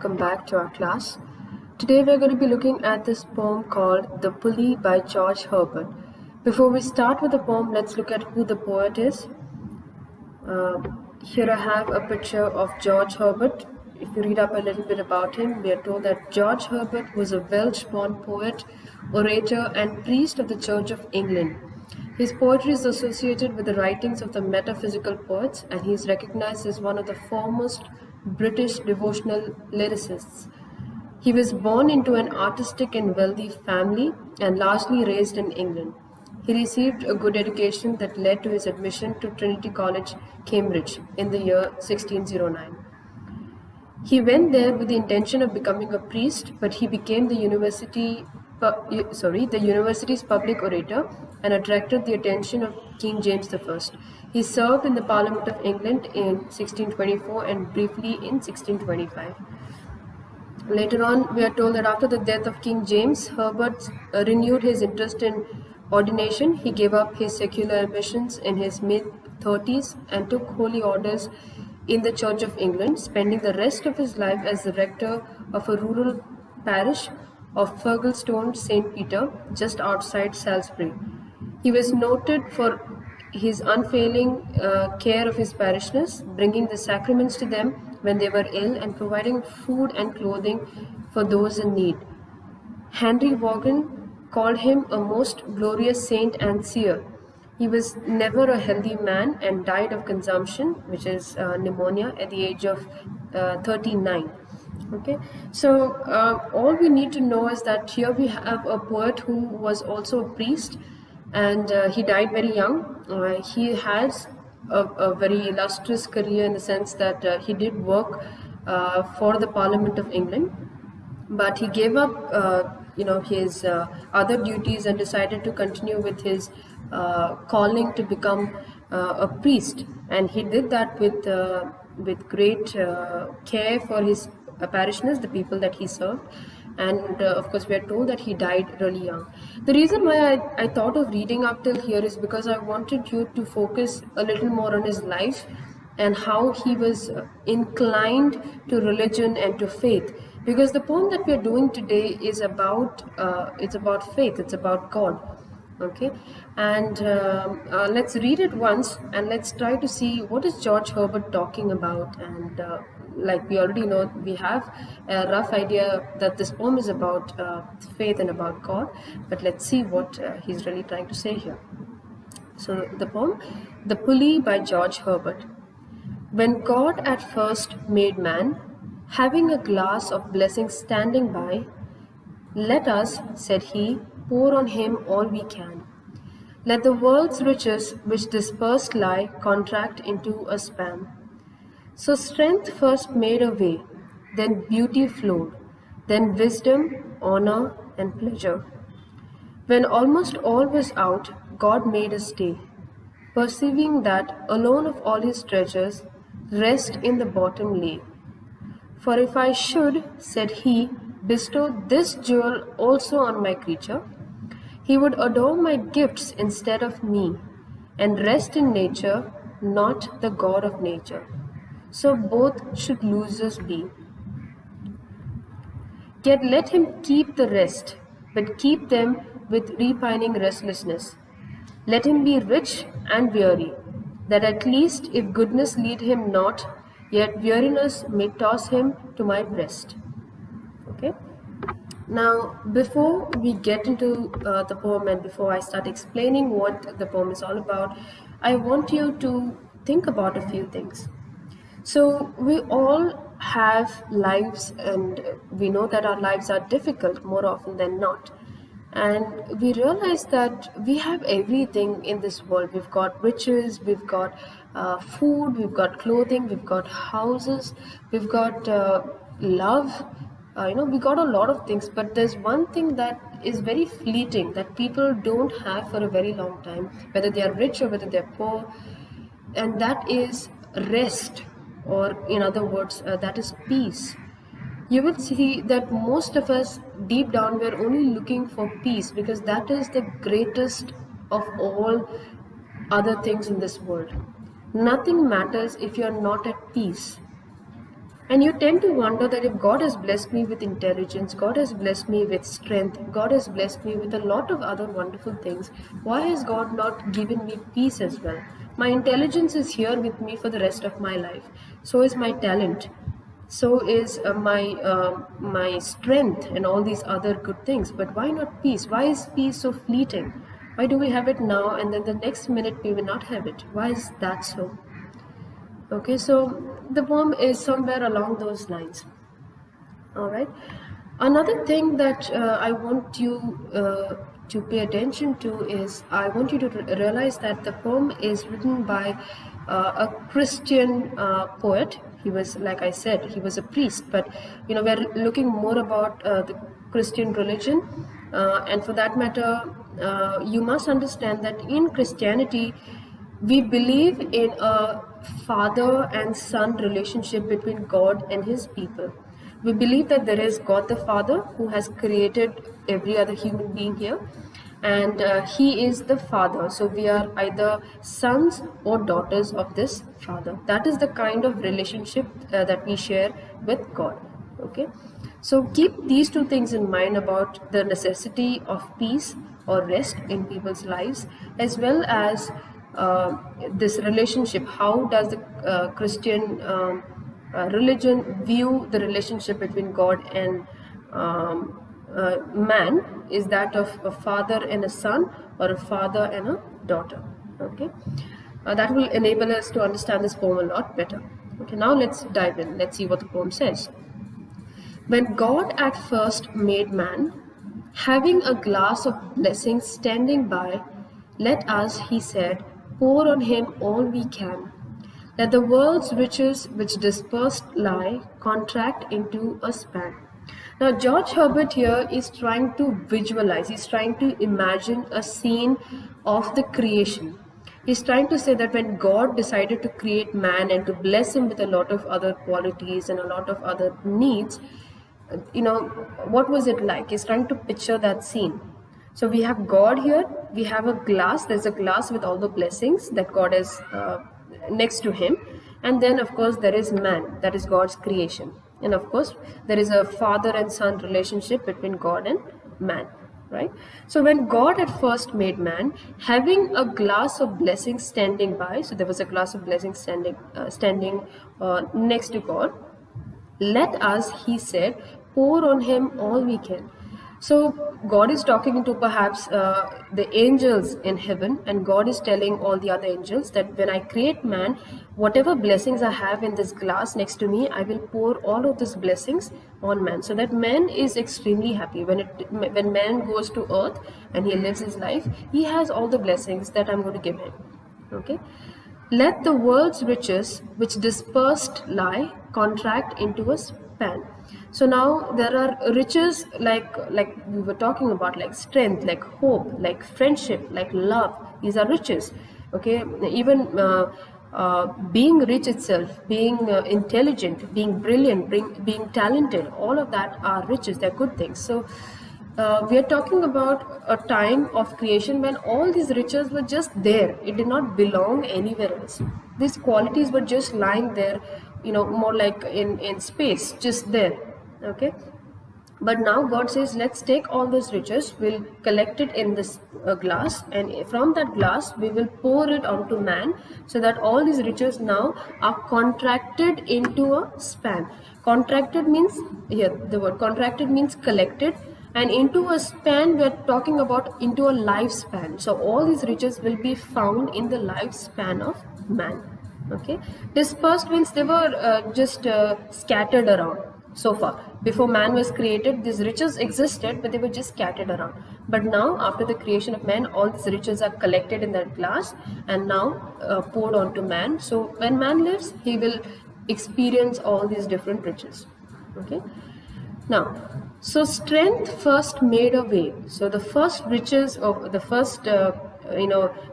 welcome back to our class. Today we're going to be looking at this poem called The Pulley by George Herbert. Before we start with the poem, let's look at who the poet is. Here I have a picture of George Herbert. If you read up a little bit about him, we are told that George Herbert was a Welsh-born poet, orator, and priest of the Church of England. His poetry is associated with the writings of the metaphysical poets, and he is recognized as one of the foremost British devotional lyricists. He was born into an artistic and wealthy family and largely raised in England. He received a good education that led to his admission to Trinity College, Cambridge, in the year 1609. He went there with the intention of becoming a priest, but he became the university's public orator and attracted the attention of King James I. He served in the Parliament of England in 1624 and briefly in 1625. Later on, we are told that after the death of King James, Herbert renewed his interest in ordination. He gave up his secular ambitions in his mid-30s and took holy orders in the Church of England, spending the rest of his life as the rector of a rural parish of Fergalstone St. Peter, just outside Salisbury. He was noted for his unfailing care of his parishioners, bringing the sacraments to them when they were ill and providing food and clothing for those in need. Henry Vaughan called him a most glorious saint and seer. He was never a healthy man and died of consumption, which is pneumonia, at the age of 39. Okay, so all we need to know is that here we have a poet who was also a priest, and he died very young. He has a very illustrious career in the sense that he did work for the Parliament of England, but he gave up his other duties and decided to continue with his calling to become a priest, and he did that with great care for his parishioners, the people that he served. And of course we are told that he died really young. The reason why I thought of reading up till here is because I wanted you to focus a little more on his life and how he was inclined to religion and to faith, because the poem that we are doing today is about faith, it's about God. Okay, and let's read it once and let's try to see what is George Herbert talking about. And like we already know, we have a rough idea that this poem is about faith and about God, but let's see what he's really trying to say here. So the poem, The Pulley by George Herbert. When God at first made man, having a glass of blessing standing by, let us, said he, pour on him all we can. Let the world's riches which dispersed lie contract into a span. So strength first made a way, then beauty flowed, then wisdom, honor, and pleasure. When almost all was out, God made a stay, perceiving that alone of all his treasures, rest in the bottom lay. For if I should, said he, bestow this jewel also on my creature, he would adore my gifts instead of me, and rest in nature, not the God of nature. So both should losers be. Yet let him keep the rest, but keep them with repining restlessness. Let him be rich and weary, that at least if goodness lead him not, yet weariness may toss him to my breast. Okay. Now, before we get into the poem and before I start explaining what the poem is all about, I want you to think about a few things. So we all have lives, and we know that our lives are difficult more often than not. And we realize that we have everything in this world. We've got riches, we've got food, we've got clothing, we've got houses, we've got love. We got a lot of things, but there's one thing that is very fleeting that people don't have for a very long time, whether they are rich or whether they're poor, and that is rest, or in other words, that is peace. You will see that most of us deep down we're only looking for peace, because that is the greatest of all other things in this world. Nothing matters if you're not at peace. And you tend to wonder that if God has blessed me with intelligence, God has blessed me with strength, God has blessed me with a lot of other wonderful things, why has God not given me peace as well? My intelligence is here with me for the rest of my life. So is my talent. So is my strength and all these other good things. But why not peace? Why is peace so fleeting? Why do we have it now and then the next minute we will not have it? Why is that so? Okay, so the poem is somewhere along those lines. All right. Another thing that I want you to pay attention to is I want you to realize that the poem is written by a Christian poet. He was, like I said, he was a priest, but we're looking more about the Christian religion, and for that matter, you must understand that in Christianity, we believe in a father and son relationship between God and his people. We believe that there is God the Father who has created every other human being here, and he is the Father. So we are either sons or daughters of this Father. That is the kind of relationship that we share with God. Okay, so keep these two things in mind about the necessity of peace or rest in people's lives, as well as this relationship. How does the Christian religion view the relationship between God and man? Is that of a father and a son, or a father and a daughter? Okay, that will enable us to understand this poem a lot better. Okay, now let's dive in. Let's see what the poem says. When God at first made man, having a glass of blessing standing by, let us, he said, pour on him all we can. Let the world's riches which dispersed lie contract into a span. Now, George Herbert here is trying to visualize, he's trying to imagine a scene of the creation. He's trying to say that when God decided to create man and to bless him with a lot of other qualities and a lot of other needs, what was it like? He's trying to picture that scene. So we have God here, we have a glass, there's a glass with all the blessings that God has next to him, and then of course there is man, that is God's creation, and of course there is a father and son relationship between God and man, right? So when God at first made man, having a glass of blessings standing by, so there was a glass of blessings standing next to God, let us, he said, pour on him all we can. So God is talking to perhaps the angels in heaven, and God is telling all the other angels that when I create man, whatever blessings I have in this glass next to me, I will pour all of these blessings on man, so that man is extremely happy. When man goes to earth and he lives his life, he has all the blessings that I'm going to give him. Okay. Let the world's riches which dispersed lie contract into a span. So now there are riches like we were talking about, like strength, like hope, like friendship, like love. These are riches. Okay, even being rich itself, being intelligent, being brilliant, being talented, all of that are riches. They're good things. So we are talking about a time of creation when all these riches were just there. It did not belong anywhere else. These qualities were just lying there, more like in space, just there. Okay. But now God says, let's take all those riches, we'll collect it in this glass, and from that glass we will pour it onto man, so that all these riches now are contracted into a span. Contracted means, here the word contracted means collected, and into a span we're talking about into a lifespan. So all these riches will be found in the lifespan of man. Okay, dispersed means they were just scattered around. So far, before man was created, these riches existed, but they were just scattered around. But now, after the creation of man, all these riches are collected in that glass and now poured onto man. So when man lives, he will experience all these different riches. Okay. Now, so strength first made a way. So the first riches of the first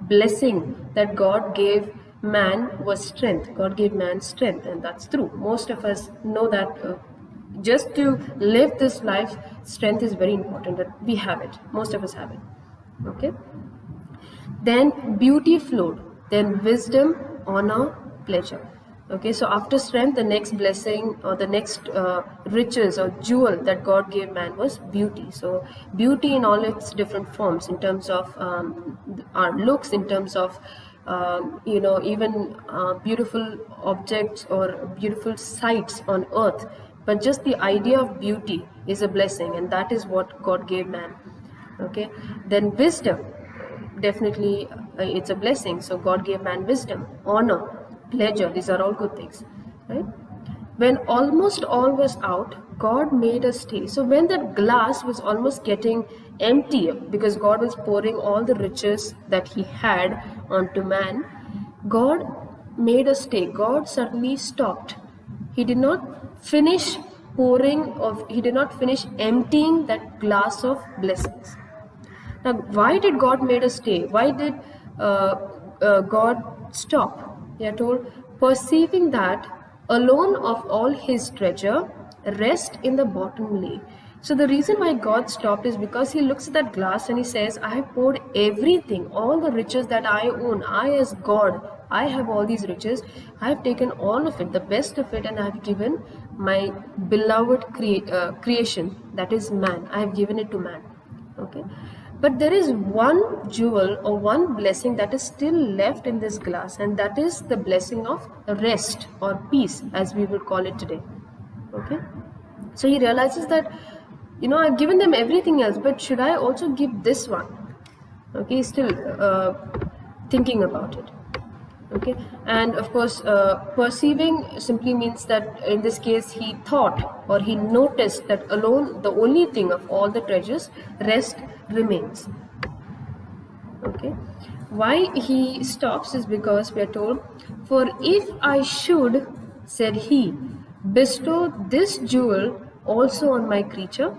blessing that God gave man was strength. God gave man strength, and that's true. Most of us know that just to live this life, strength is very important, that we have it. Most of us have it. Okay. Then beauty flowed, then wisdom, honor, pleasure. Okay, so after strength, the next blessing or the next riches or jewel that God gave man was beauty. So, beauty in all its different forms, in terms of our looks, in terms of even beautiful objects or beautiful sights on earth. But just the idea of beauty is a blessing, and that is what God gave man. Okay, then wisdom, definitely it's a blessing. So God gave man wisdom, honor, pleasure. These are all good things, right? When almost all was out, God made a stay. So when that glass was almost getting empty, because God was pouring all the riches that he had onto man, God made a stay. God suddenly stopped. He did not finish pouring of, he did not finish emptying that glass of blessings. Now, why did God made us stay? Why did God stop? We are told, perceiving that alone of all his treasure, rest in the bottom lay. So the reason why God stopped is because he looks at that glass and he says, I have poured everything, all the riches that I own. I as God, I have all these riches. I have taken all of it, the best of it, and I have given my beloved creation, that is man. I have given it to man. Okay, but there is one jewel or one blessing that is still left in this glass, and that is the blessing of rest or peace, as we would call it today. Okay, so he realizes that, I've given them everything else, but should I also give this one? Okay, he's still thinking about it. Okay, and of course perceiving simply means that in this case he thought or he noticed that alone the only thing of all the treasures, rest remains. Okay, why he stops is because we are told, for if I should, said he, bestow this jewel also on my creature,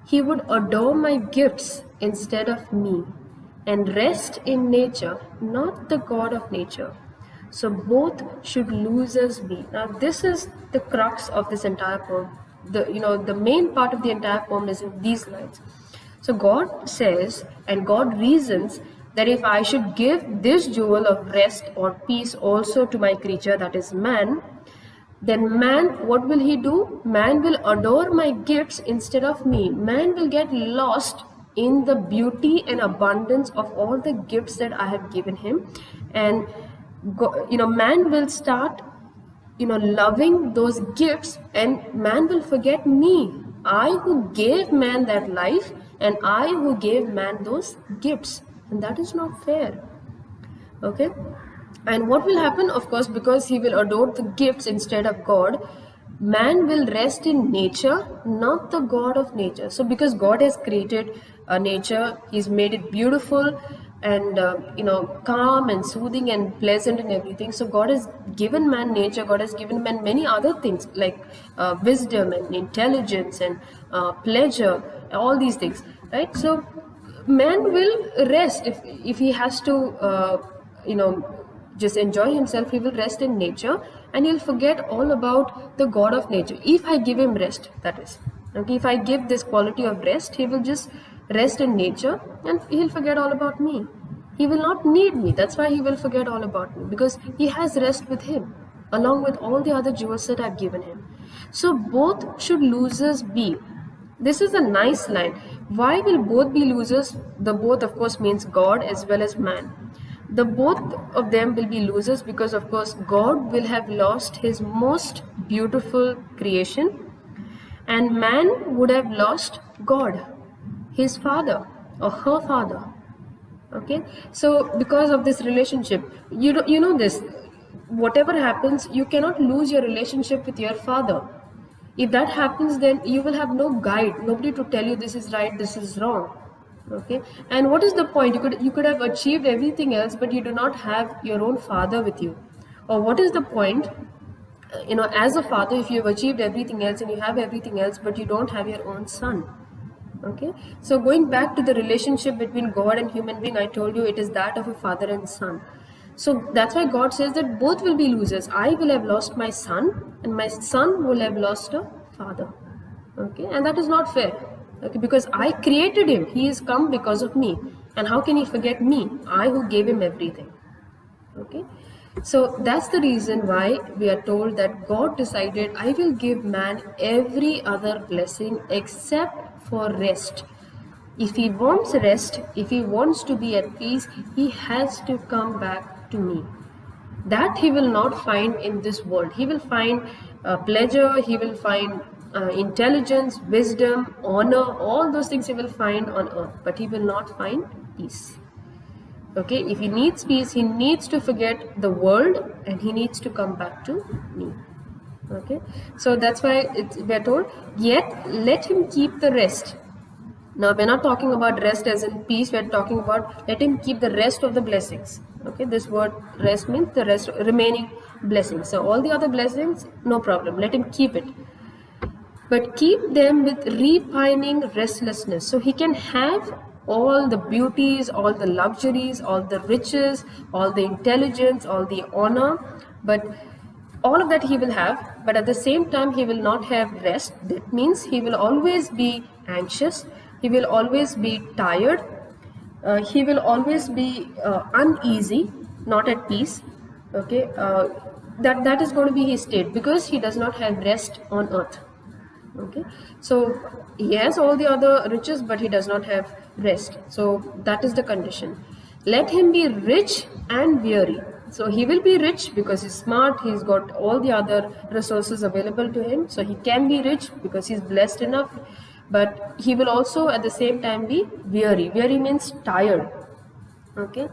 he would adore my gifts instead of me, and rest in nature, not the God of nature. So both should losers be. Now this is the crux of this entire poem. The main part of the entire poem is in these lines. So God says and God reasons that if I should give this jewel of rest or peace also to my creature, that is man, then man, what will he do? Man will adore my gifts instead of me. Man will get lost in the beauty and abundance of all the gifts that I have given him, and man will start loving those gifts, and man will forget me, I who gave man that life, and I who gave man those gifts, and that is not fair. Okay, and what will happen? Of course, because he will adore the gifts instead of God, man will rest in nature, not the God of nature. So because God has created nature, he's made it beautiful and calm and soothing and pleasant and everything. So God has given man nature, God has given man many other things like wisdom and intelligence and pleasure, all these things, right? So man will rest if he has to just enjoy himself. He will rest in nature, and he'll forget all about the God of nature. If I give him rest, that is, okay, if I give this quality of rest, he will just rest in nature and he'll forget all about me. He will not need me. That's why he will forget all about me, because he has rest with him along with all the other jewels that I've given him. So both should losers be. This is a nice line. Why will both be losers? The both, of course, means God as well as man. The both of them will be losers because, of course, God will have lost his most beautiful creation, and man would have lost God, his father or her father. Okay, so because of this relationship, you know this, whatever happens, you cannot lose your relationship with your father. If that happens, then you will have no guide, nobody to tell you this is right, this is wrong. Okay, and what is the point? You could have achieved everything else, but you do not have your own father with you. Or what is the point? As a father, if you have achieved everything else and you have everything else, but you don't have your own son. Okay, so going back to the relationship between God and human being, I told you it is that of a father and son. So that's why God says that both will be losers. I will have lost my son, and my son will have lost a father. Okay, and that is not fair. Okay, because I created him, he is come because of me, and how can he forget me, I who gave him everything? Okay, So that's the reason why we are told that God decided, I will give man every other blessing except for rest. If he wants rest, if he wants to be at peace, he has to come back to me. That he will not find in this world. He will find pleasure, he will find intelligence, wisdom, honor, all those things he will find on earth, but he will not find peace. Okay, if he needs peace, he needs to forget the world and he needs to come back to me. Okay, so that's why we're told, yet let him keep the rest. Now, we're not talking about rest as in peace, we're talking about let him keep the rest of the blessings. Okay, this word rest means the rest remaining blessings. So, all the other blessings, no problem, let him keep it. But keep them with repining restlessness. So, he can have all the beauties, all the luxuries, all the riches, all the intelligence, all the honor, but all of that he will have, but at the same time he will not have rest. That means he will always be anxious, he will always be tired, he will always be uneasy, not at peace. Okay, that is going to be his state because he does not have rest on earth. Okay, so he has all the other riches but he does not have rest. So that is the condition. Let him be rich and weary. So he will be rich because he's smart, he's got all the other resources available to him, so he can be rich because he's blessed enough, but he will also at the same time be weary. Weary means tired. Okay,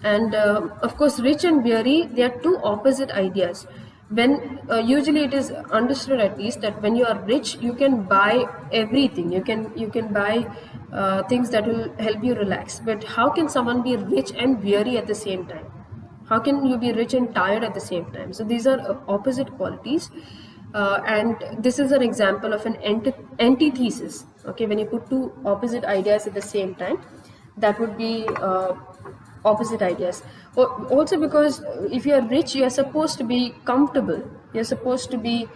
and of course rich and weary, they are two opposite ideas. When usually it is understood at least that when you are rich you can buy everything, you can buy things that will help you relax, but how can someone be rich and weary at the same time? How can you be rich and tired at the same time? So these are opposite qualities, and this is an example of an antithesis. Okay, when you put two opposite ideas at the same time, that would be opposite ideas. Also because if you are rich, you are supposed to be comfortable, you are supposed to be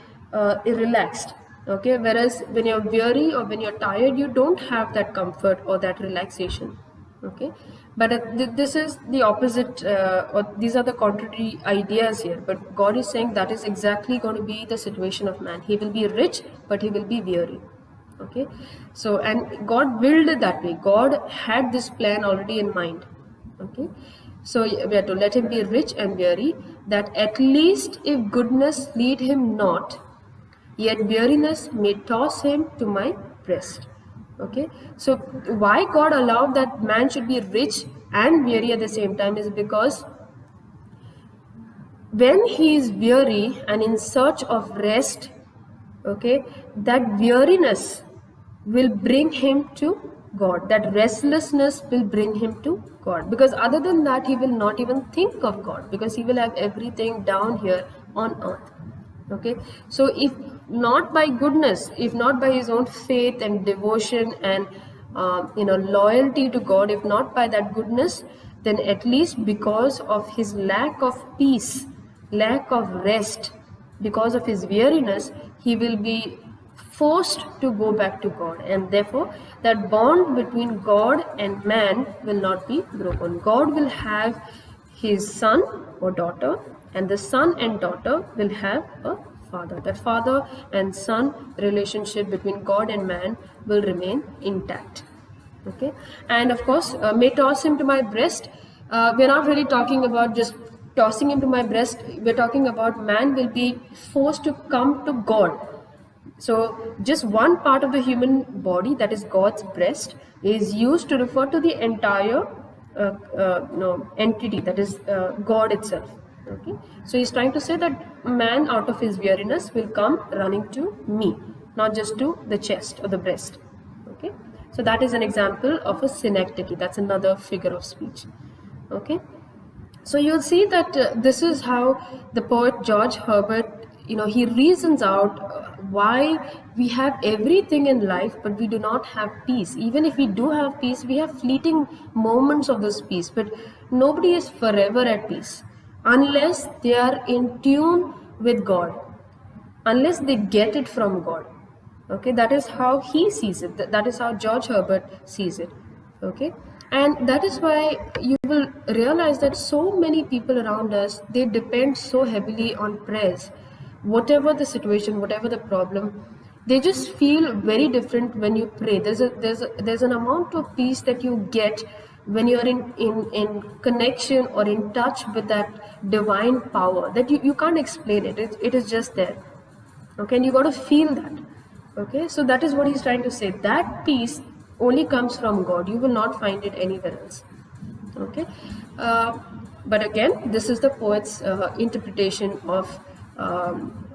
relaxed. Okay, whereas when you're weary or when you're tired, you don't have that comfort or that relaxation. Okay, but this is the opposite, or these are the contrary ideas here, but God is saying that is exactly going to be the situation of man. He will be rich but he will be weary. Okay, so and God willed it that way. God had this plan already in mind. Okay, so we have to let him be rich and weary, that at least if goodness lead him not, yet weariness may toss him to my breast. Okay, so why God allowed that man should be rich and weary at the same time is because when he is weary and in search of rest, okay, that weariness will bring him to God. That restlessness will bring him to God, because other than that he will not even think of God, because he will have everything down here on earth. Okay, so if not by goodness, if not by his own faith and devotion and loyalty to God, if not by that goodness, then at least because of his lack of peace, lack of rest, because of his weariness, he will be forced to go back to God, and therefore that bond between God and man will not be broken. God will have his son or daughter, and the son and daughter will have a father. That father and son relationship between God and man will remain intact. Okay, and of course may toss him to my breast. We're not really talking about just tossing him to my breast. We're talking about man will be forced to come to God. So just one part of the human body, that is God's breast, is used to refer to the entire entity, that is God itself. Okay, so he's trying to say that man out of his weariness will come running to me, not just to the chest or the breast. Okay, so that is an example of a synecdoche. That's another figure of speech. Okay, so you'll see that this is how the poet George Herbert, he reasons out why we have everything in life but we do not have peace. Even if we do have peace, we have fleeting moments of this peace, but nobody is forever at peace unless they are in tune with God, unless they get it from God. Okay, that is how he sees it. That is how George Herbert sees it. Okay, And that is why you will realize that so many people around us, they depend so heavily on prayers. Whatever the situation, whatever the problem, they just feel very different when you pray. There's an amount of peace that you get when you're in connection or in touch with that divine power that you can't explain it. It is just there. Okay, and you got to feel that. Okay, so that is what he's trying to say. That peace only comes from God. You will not find it anywhere else. Okay, but again, this is the poet's interpretation of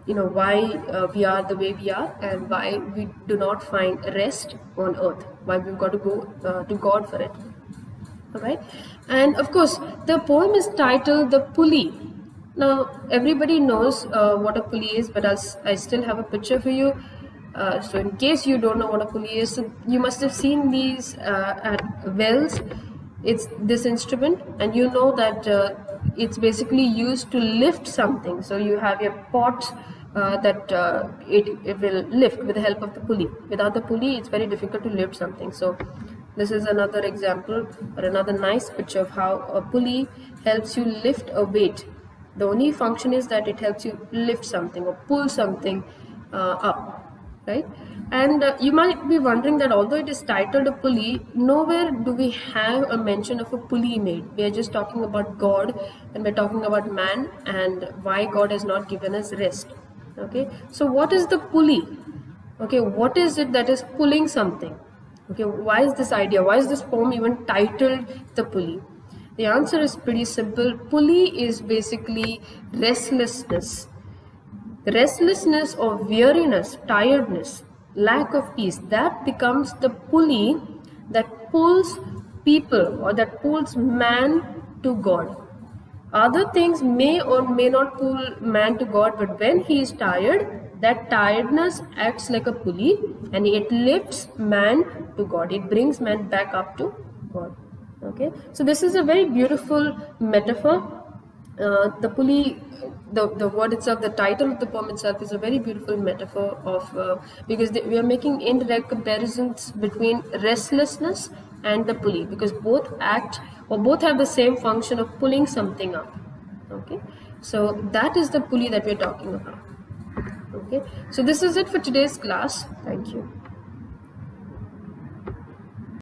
why we are the way we are and why we do not find rest on earth. Why we've got to go to God for it. All right, and of course, the poem is titled "The Pulley." Now, everybody knows what a pulley is, but I still have a picture for you. So, in case you don't know what a pulley is, so you must have seen these at wells. It's this instrument, and you know that it's basically used to lift something. So, you have your pot that it will lift with the help of the pulley. Without the pulley, it's very difficult to lift something. So, this is another example or another nice picture of how a pulley helps you lift a weight. The only function is that it helps you lift something or pull something up, right? And you might be wondering that although it is titled a pulley, nowhere do we have a mention of a pulley made. We are just talking about God and we're talking about man and why God has not given us rest. Okay, so what is the pulley? Okay, what is it that is pulling something? Okay, why is this idea? Why is this poem even titled The Pulley? The answer is pretty simple. Pulley is basically restlessness. The restlessness or weariness, tiredness, lack of peace, that becomes the pulley that pulls people or that pulls man to God. Other things may or may not pull man to God, but when he is tired, that tiredness acts like a pulley and it lifts man to God. It brings man back up to God. Okay, so this is a very beautiful metaphor. The pulley, the word itself, the title of the poem itself is a very beautiful metaphor of because we are making indirect comparisons between restlessness and the pulley because both act or both have the same function of pulling something up. Okay, so that is the pulley that we're talking about. Okay, so this is it for today's class. Thank you.